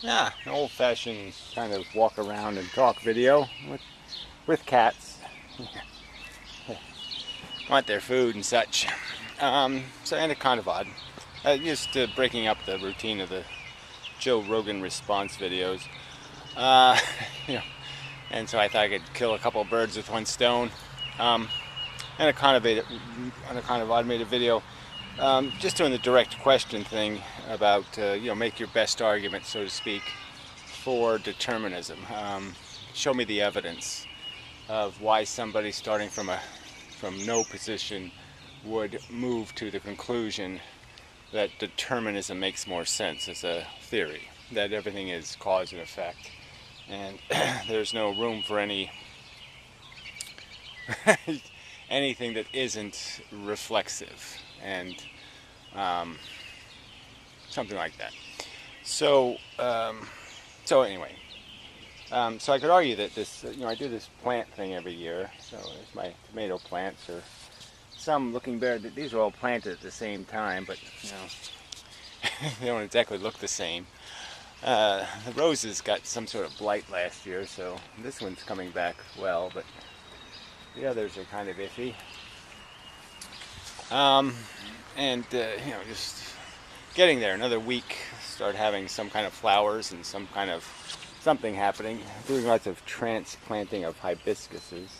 Yeah, an old-fashioned kind of walk around and talk video with cats. Want their food and such. So and it's kind of odd. Just breaking up the routine of the Joe Rogan response videos. Uh, you know, and so I thought I could kill a couple of birds with one stone. And a kind of automated video, just doing the direct question thing about make your best argument, so to speak, for determinism. Show me the evidence of why somebody starting from no position would move to the conclusion that determinism makes more sense as a theory, that everything is cause and effect, and there's no room for anything that isn't reflexive, and something like that. So anyway, so I could argue that this, I do this plant thing every year. So there's my tomato plants, or some looking better. These are all planted at the same time, but they don't exactly look the same. The roses got some sort of blight last year, so this one's coming back well, but the others are kind of iffy. Just getting there. Another week, start having some kind of flowers and some kind of something happening. Doing lots of transplanting of hibiscuses.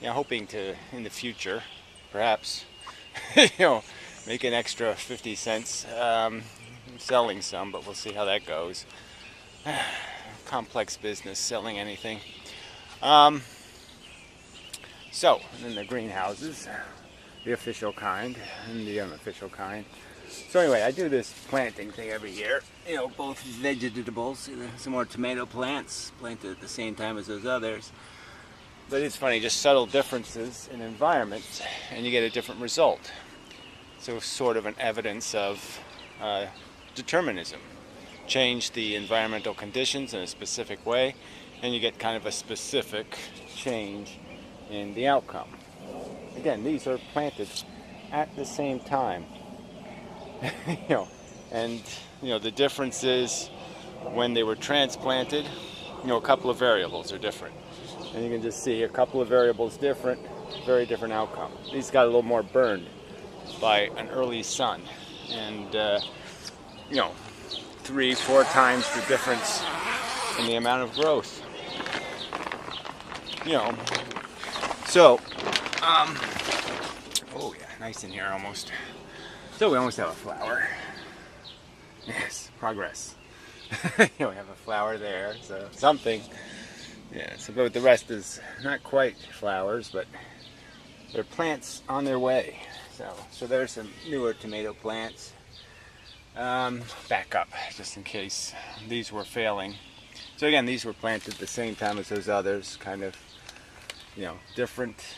Hoping to, in the future, perhaps, make an extra 50 cents selling some, but we'll see how that goes. Complex business, selling anything. And then the greenhouses, the official kind and the unofficial kind. So anyway, I do this planting thing every year. Both vegetables, some more tomato plants planted at the same time as those others. But it's funny, just subtle differences in environments, and you get a different result. So sort of an evidence of determinism. Change the environmental conditions in a specific way, and you get kind of a specific change in the outcome. Again, these are planted at the same time. And the difference is when they were transplanted, a couple of variables are different. And you can just see a couple of variables different, very different outcome. These got a little more burned by an early sun, and 3-4 times the difference in the amount of growth. Oh yeah, nice in here almost. So we almost have a flower. Yes, progress. We have a flower there, so something. Yeah, so but the rest is not quite flowers, but they're plants on their way. So there's some newer tomato plants. Back up, just in case these were failing. So again, these were planted at the same time as those others, kind of, different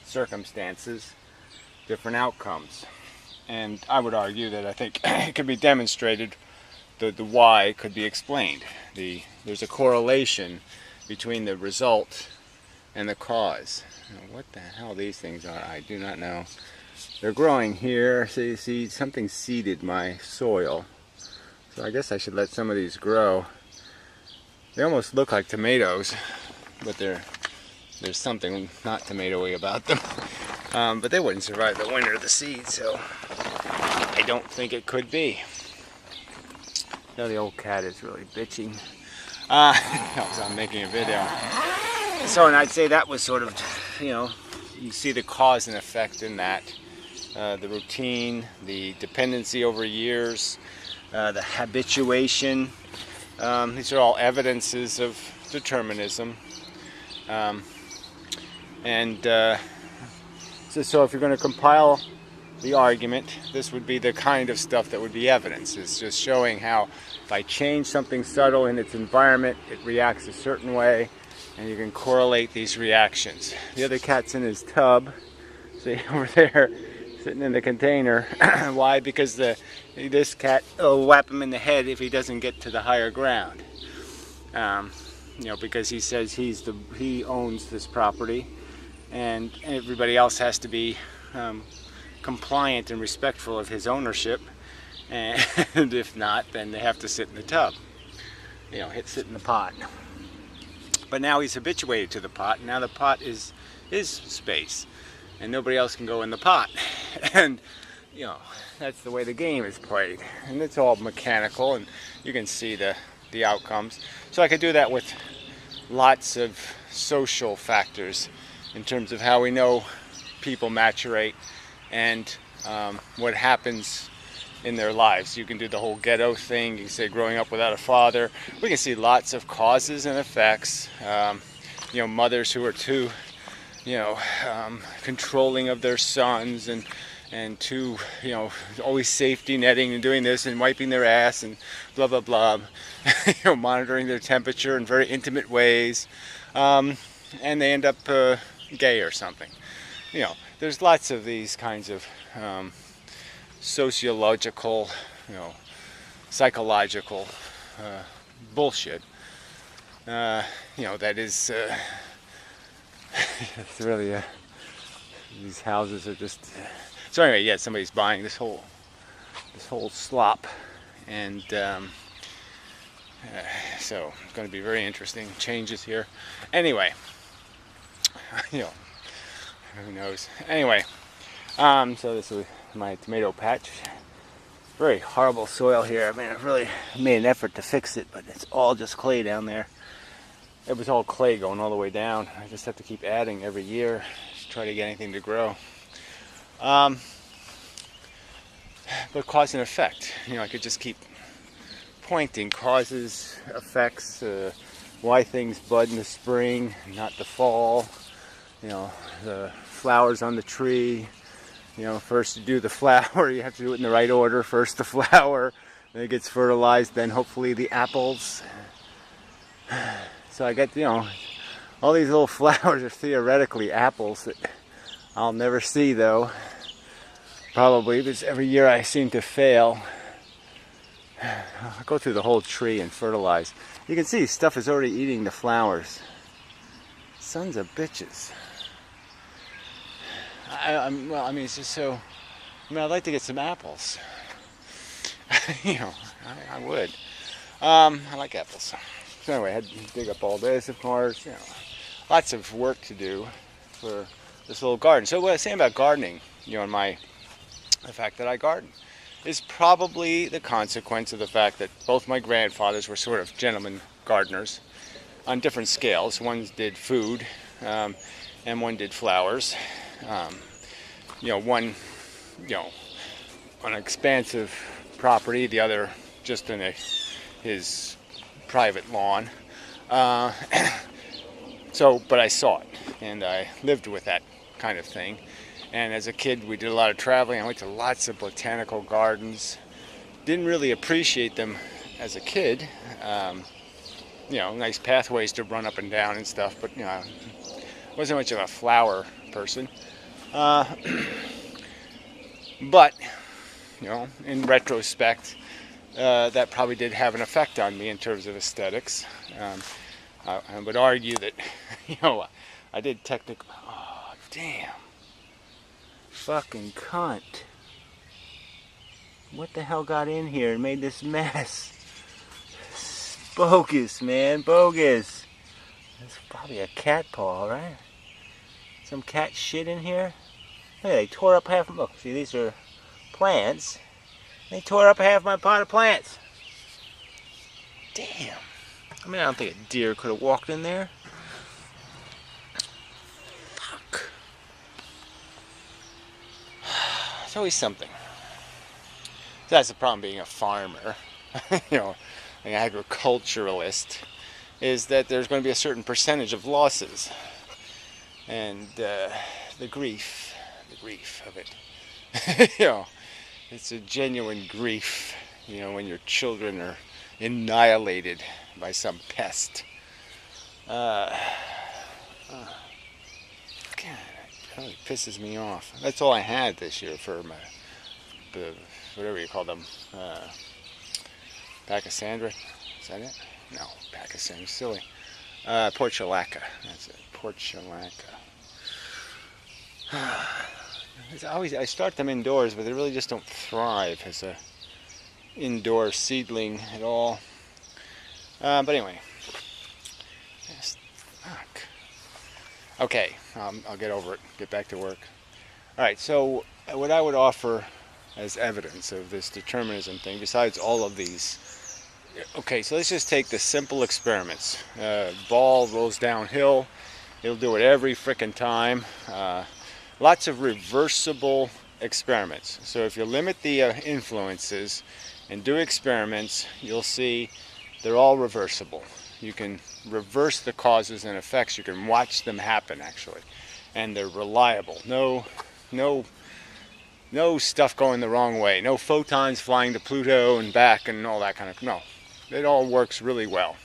circumstances, different outcomes. And I would argue that I think it could be demonstrated, the why could be explained. There's a correlation between the result and the cause. What the hell these things are, I do not know. They're growing here, so you see something seeded my soil. So I guess I should let some of these grow. They almost look like tomatoes, but there's something not tomatoey about them. But they wouldn't survive the winter of the seed, so I don't think it could be. The old cat is really bitching. I'm making a video. So, and I'd say that was sort of, you see the cause and effect in that. The routine, the dependency over years, the habituation. These are all evidences of determinism. So if you're going to compile the argument, this would be the kind of stuff that would be evidence. It's just showing how if I change something subtle in its environment, it reacts a certain way, and you can correlate these reactions. The other cat's in his tub, see over there, sitting in the container. Why? Because this cat will whap him in the head if he doesn't get to the higher ground. Because he says he owns this property, and everybody else has to be compliant and respectful of his ownership. and if not, then they have to sit in the tub. You know, sit in the pot. But now he's habituated to the pot, and now the pot is his space, and nobody else can go in the pot. And you know, that's the way the game is played, and it's all mechanical, and you can see the outcomes. So I could do that with lots of social factors in terms of how we know people maturate and what happens in their lives. You can do the whole ghetto thing. You can say growing up without a father. We can see lots of causes and effects. You know, mothers who are too, you know, controlling of their sons and too, you know, always safety netting and doing this and wiping their ass and blah blah blah. You know, monitoring their temperature in very intimate ways, and they end up gay or something. You know, there's lots of these kinds of sociological, you know, psychological bullshit. You know, that is it's really these houses are just. So anyway, yeah, somebody's buying this whole slop, and so it's going to be very interesting changes here. Anyway, you know, who knows? Anyway, so this is my tomato patch. Very horrible soil here. I mean, I've really made an effort to fix it, but it's all just clay down there. It was all clay going all the way down. I just have to keep adding every year to try to get anything to grow. But cause and effect. You know, I could just keep pointing causes, effects, why things bud in the spring, not the fall. You know, the flowers on the tree. You know, first you do the flower, you have to do it in the right order. First the flower, then it gets fertilized, then hopefully the apples. So I get, you know, all these little flowers are theoretically apples that I'll never see though. Probably, because every year I seem to fail. I'll go through the whole tree and fertilize. You can see stuff is already eating the flowers. Sons of bitches. Well, I mean, it's just so. I mean, I'd like to get some apples. You know, I would. I like apples. So anyway, I had to dig up all this, of course. You know, lots of work to do for this little garden. So what I was saying about gardening, you know, the fact that I garden, is probably the consequence of the fact that both my grandfathers were sort of gentlemen gardeners on different scales. One did food, and one did flowers. You know, one, you know, on an expansive property, the other just in his private lawn. So, but I saw it, and I lived with that kind of thing. And as a kid, we did a lot of traveling. I went to lots of botanical gardens. Didn't really appreciate them as a kid. You know, nice pathways to run up and down and stuff, but you know, wasn't much of a flower person. But you know, in retrospect, that probably did have an effect on me in terms of aesthetics. I would argue that, you know, I did technically. Oh, damn. Fucking cunt. What the hell got in here and made this mess? Bogus, man. Bogus. That's probably a cat paw, right? Some cat shit in here? Look, they tore up half of them. Look, see, these are plants. They tore up half my pot of plants. Damn. I mean, I don't think a deer could have walked in there. Fuck. It's always something. So that's the problem being a farmer, you know, an agriculturalist, is that there's going to be a certain percentage of losses. And the grief of it. You know, it's a genuine grief, you know, when your children are annihilated by some pest. God, it really pisses me off. That's all I had this year for the whatever you call them, Pachysandra. Is that it? No, Pachysandra, silly. Portulaca. That's it. Portulaca. I start them indoors, but they really just don't thrive as a indoor seedling at all. But anyway, fuck. Okay, I'll get over it, get back to work. All right, so what I would offer as evidence of this determinism thing, besides all of these, okay, so let's just take the simple experiments. Ball rolls downhill, it'll do it every frickin' time. Lots of reversible experiments. So if you limit the influences and do experiments, you'll see they're all reversible. You can reverse the causes and effects. You can watch them happen, actually, and they're reliable. No stuff going the wrong way. No photons flying to Pluto and back and all that kind of. No, it all works really well.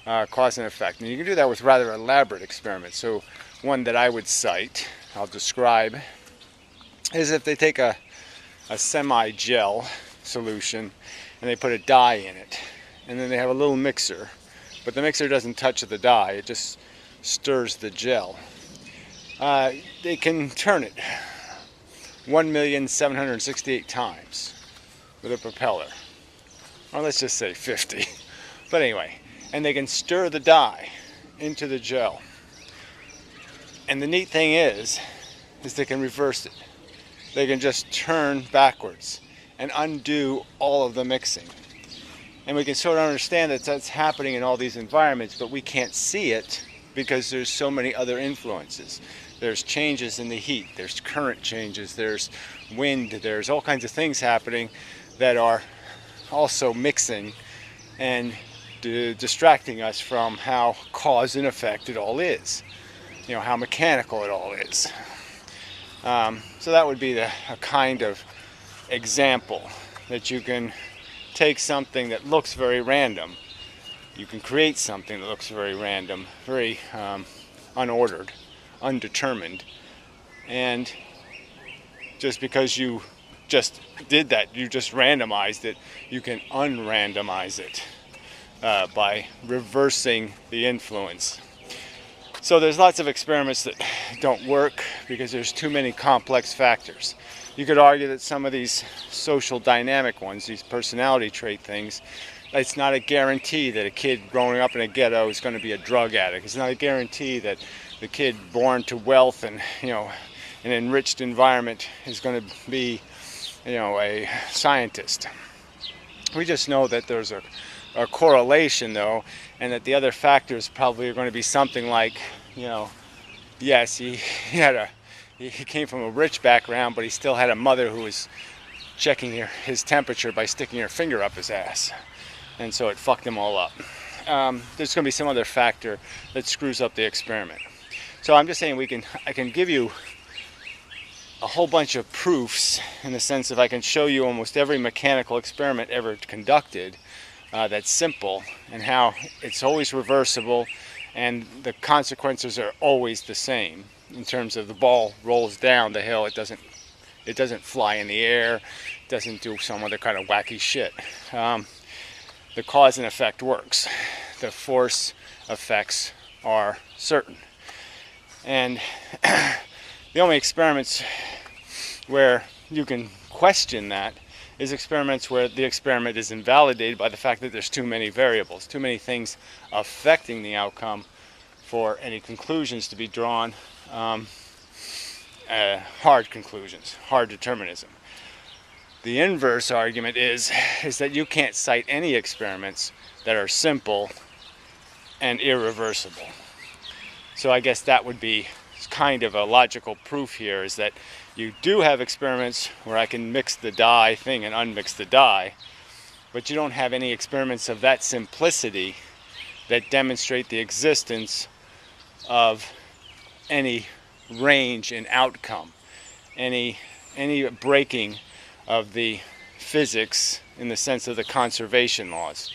Cause and effect, and you can do that with rather elaborate experiments. So one that I would cite, I'll describe, is if they take a semi-gel solution and they put a dye in it, and then they have a little mixer, but the mixer doesn't touch the dye, it just stirs the gel. They can turn it 1,768 times with a propeller, or let's just say 50. But anyway, and they can stir the dye into the gel. And the neat thing is they can reverse it. They can just turn backwards and undo all of the mixing. And we can sort of understand that that's happening in all these environments, but we can't see it because there's so many other influences. There's changes in the heat, there's current changes, there's wind, there's all kinds of things happening that are also mixing and distracting us from how cause and effect it all is. You know, how mechanical it all is. So that would be a kind of example that you can take something that looks very random. You can create something that looks very random, very unordered, undetermined, and just because you just did that, you just randomized it, you can unrandomize it by reversing the influence. So there's lots of experiments that don't work because there's too many complex factors. You could argue that some of these social dynamic ones, these personality trait things, it's not a guarantee that a kid growing up in a ghetto is going to be a drug addict. It's not a guarantee that the kid born to wealth and, you know, an enriched environment is going to be, you know, a scientist. We just know that there's a correlation, though, and that the other factors probably are going to be something like, you know, yes, he came from a rich background, but he still had a mother who was checking his temperature by sticking her finger up his ass, and so it fucked him all up. There's going to be some other factor that screws up the experiment. So I'm just saying I can give you a whole bunch of proofs in the sense of I can show you almost every mechanical experiment ever conducted that's simple, and how it's always reversible and the consequences are always the same. In terms of the ball rolls down the hill, it doesn't fly in the air, it doesn't do some other kind of wacky shit. The cause and effect works. The force effects are certain. And the only experiments where you can question that is experiments where the experiment is invalidated by the fact that there's too many variables, too many things affecting the outcome for any conclusions to be drawn, hard conclusions, hard determinism. The inverse argument is that you can't cite any experiments that are simple and irreversible. So I guess that would be kind of a logical proof here, is that you do have experiments where I can mix the dye thing and unmix the dye, but you don't have any experiments of that simplicity that demonstrate the existence of any range in outcome, any breaking of the physics in the sense of the conservation laws.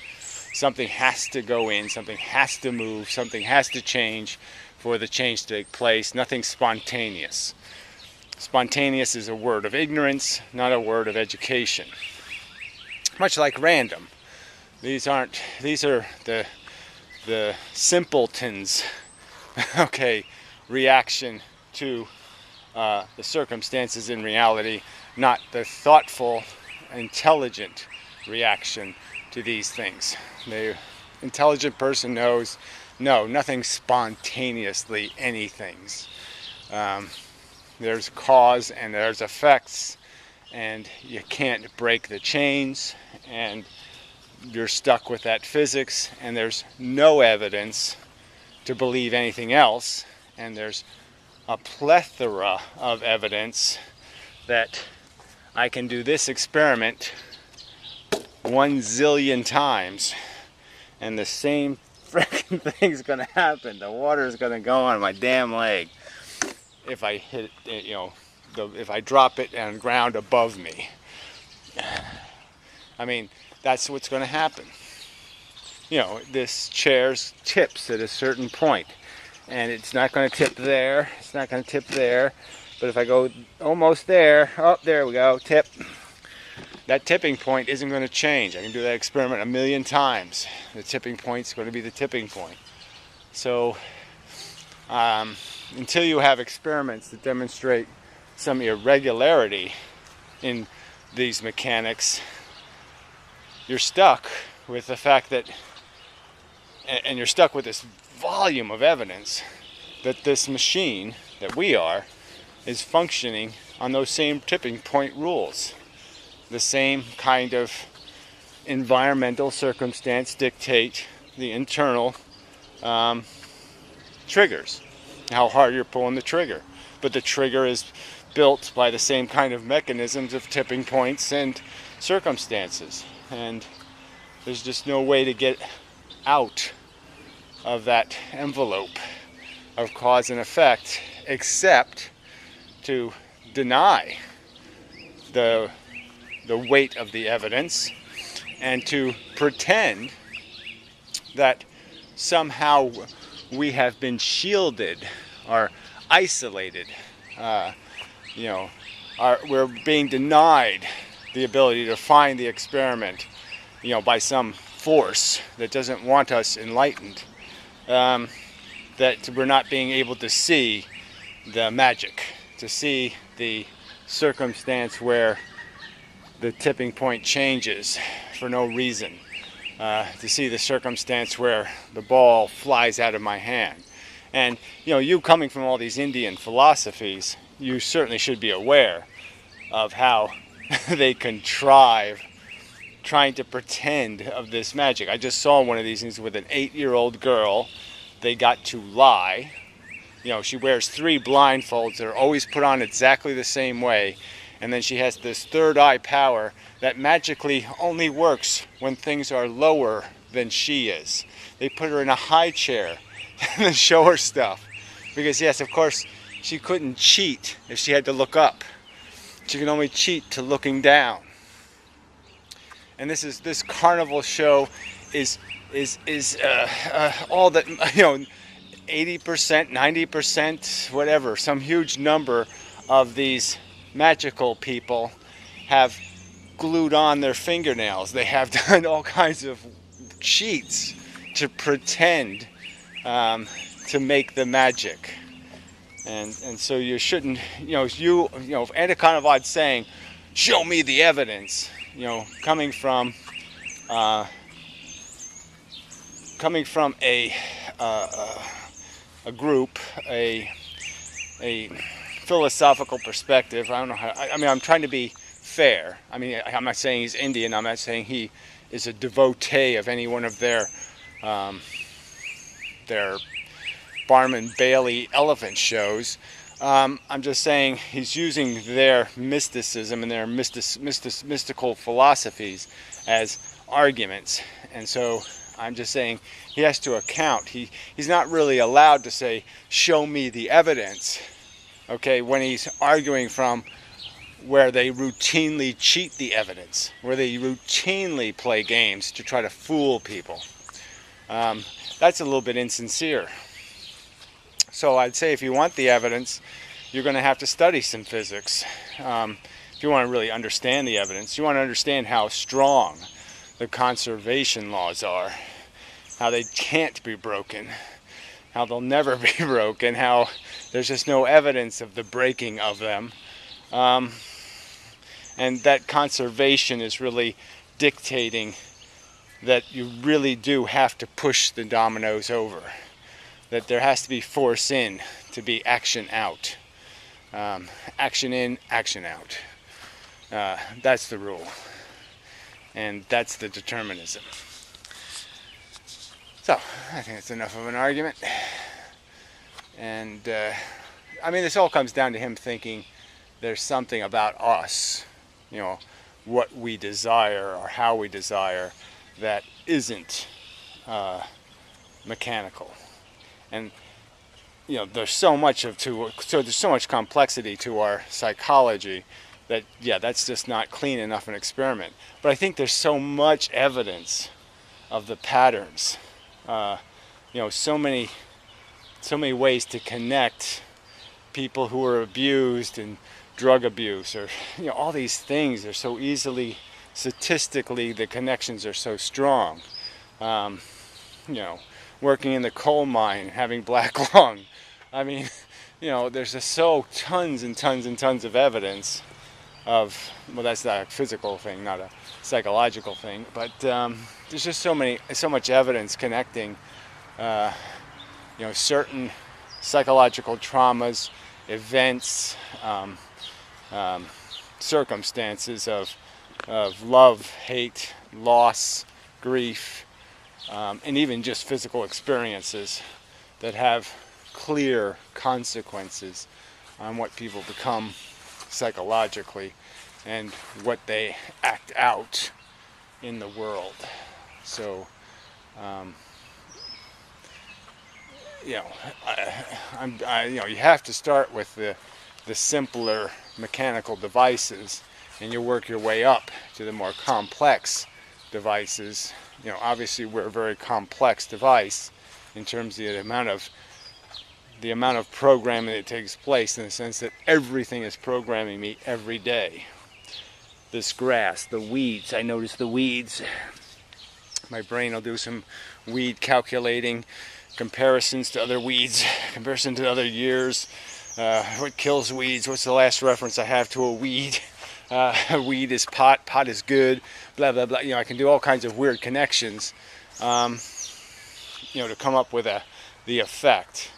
Something has to go in, something has to move, something has to change for the change to take place. Nothing spontaneous. Spontaneous is a word of ignorance, not a word of education. Much like random. These are the simpletons, okay, reaction to the circumstances in reality, not the thoughtful, intelligent reaction to these things. The intelligent person knows, no, nothing spontaneously anything's. There's cause and there's effects, and you can't break the chains, and you're stuck with that physics, and there's no evidence to believe anything else, and there's a plethora of evidence that I can do this experiment 1 zillion times and the same freaking thing's gonna happen. The water's gonna go on my damn leg if I hit it, if I drop it on ground above me. I mean, that's what's gonna happen. This chair tips at a certain point, and it's not going to tip there, it's not going to tip there, but if I go almost there, oh, there we go, tip. That tipping point isn't going to change. I can do that experiment 1,000,000 times. The tipping point is going to be the tipping point. So, until you have experiments that demonstrate some irregularity in these mechanics, you're stuck with the fact that, and you're stuck with this volume of evidence that this machine that we are is functioning on those same tipping point rules. The same kind of environmental circumstance dictate the internal triggers, how hard you're pulling the trigger. But the trigger is built by the same kind of mechanisms of tipping points and circumstances. And there's just no way to get out of that envelope of cause and effect except to deny the weight of the evidence and to pretend that somehow we have been shielded or isolated. We're being denied the ability to find the experiment, by some force that doesn't want us enlightened. That we're not being able to see the magic, to see the circumstance where the tipping point changes for no reason, to see the circumstance where the ball flies out of my hand. And you coming from all these Indian philosophies, you certainly should be aware of how they contrive trying to pretend of this magic. I just saw one of these things with an 8-year-old girl. They got to lie. She wears 3 blindfolds that are always put on exactly the same way, and then she has this third eye power that magically only works when things are lower than she is. They put her in a high chair and then show her stuff, because yes, of course, she couldn't cheat if she had to look up. She can only cheat to looking down. And this carnival show is all that, 80%, 90%, whatever, some huge number of these magical people have glued on their fingernails. They have done all kinds of cheats to pretend to make the magic. And so you shouldn't, Anticonovad's saying, show me the evidence, coming from a group, a philosophical perspective. I don't know how. I'm trying to be fair. I'm not saying he's Indian. I'm not saying he is a devotee of any one of their Barnum Bailey elephant shows. I'm just saying he's using their mysticism and their mystical philosophies as arguments, and so I'm just saying he has to account. He's not really allowed to say, show me the evidence, okay, when he's arguing from where they routinely cheat the evidence, where they routinely play games to try to fool people. That's a little bit insincere. So I'd say if you want the evidence, you're going to have to study some physics. If you want to really understand the evidence, you want to understand how strong the conservation laws are, how they can't be broken, how they'll never be broken, how there's just no evidence of the breaking of them. And that conservation is really dictating that you really do have to push the dominoes over. That there has to be force in to be action out. Action in, action out. That's the rule. And that's the determinism. So, I think that's enough of an argument. And, I mean, this all comes down to him thinking there's something about us, you know, what we desire or how we desire, that isn't mechanical. And you know, there's so much complexity to our psychology that, yeah, that's just not clean enough an experiment. But I think there's so much evidence of the patterns. You know, so many ways to connect people who are abused and drug abuse, or you know, all these things are so easily, statistically, the connections are so strong. You know, working in the coal mine, having black lung. I mean, you know, there's just so tons and tons and tons of evidence of, well, that's not a physical thing, not a psychological thing, but there's just so much evidence connecting, you know, certain psychological traumas, events, circumstances of love, hate, loss, grief, and even just physical experiences that have clear consequences on what people become psychologically and what they act out in the world. So, you know, you know, you have to start with the simpler mechanical devices, and you work your way up to the more complex devices. You know, obviously we're a very complex device in terms of the amount of programming that takes place, in the sense that everything is programming me every day. This grass, the weeds, I notice the weeds. My brain will do some weed calculating, comparisons to other weeds, comparison to other years. What kills weeds? What's the last reference I have to a weed? Weed is pot, pot is good, blah, blah, blah. You know, I can do all kinds of weird connections, you know, to come up with the effect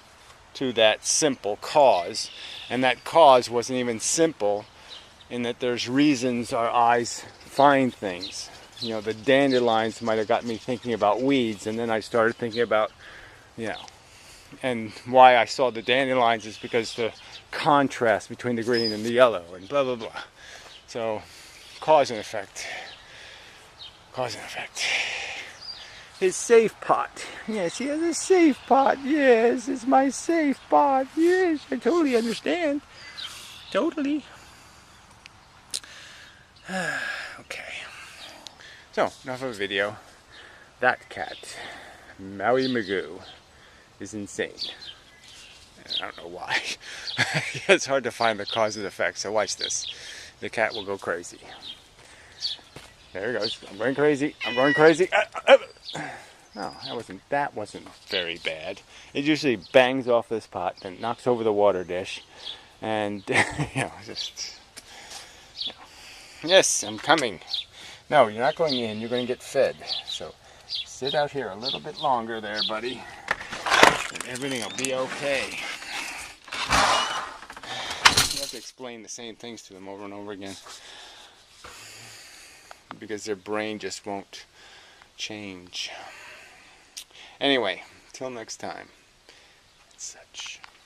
to that simple cause. And that cause wasn't even simple, in that there's reasons our eyes find things. You know, the dandelions might have got me thinking about weeds, and then I started thinking about, you know, and why I saw the dandelions is because the contrast between the green and the yellow, and blah, blah, blah. So, cause and effect. Cause and effect. His safe pot. Yes, he has a safe pot. Yes, it's my safe pot. Yes, I totally understand. Totally. Okay. So, enough of a video. That cat, Maui Magoo, is insane. I don't know why. It's hard to find the cause and effect, so watch this. The cat will go crazy. There it goes. I'm going crazy. I'm going crazy. No, that wasn't very bad. It usually bangs off this pot, then knocks over the water dish, and you know, just. You know. Yes, I'm coming. No, you're not going in. You're going to get fed. So sit out here a little bit longer, there, buddy, and everything will be okay. You have to explain the same things to them over and over again, because their brain just won't change. Anyway, till next time, and such.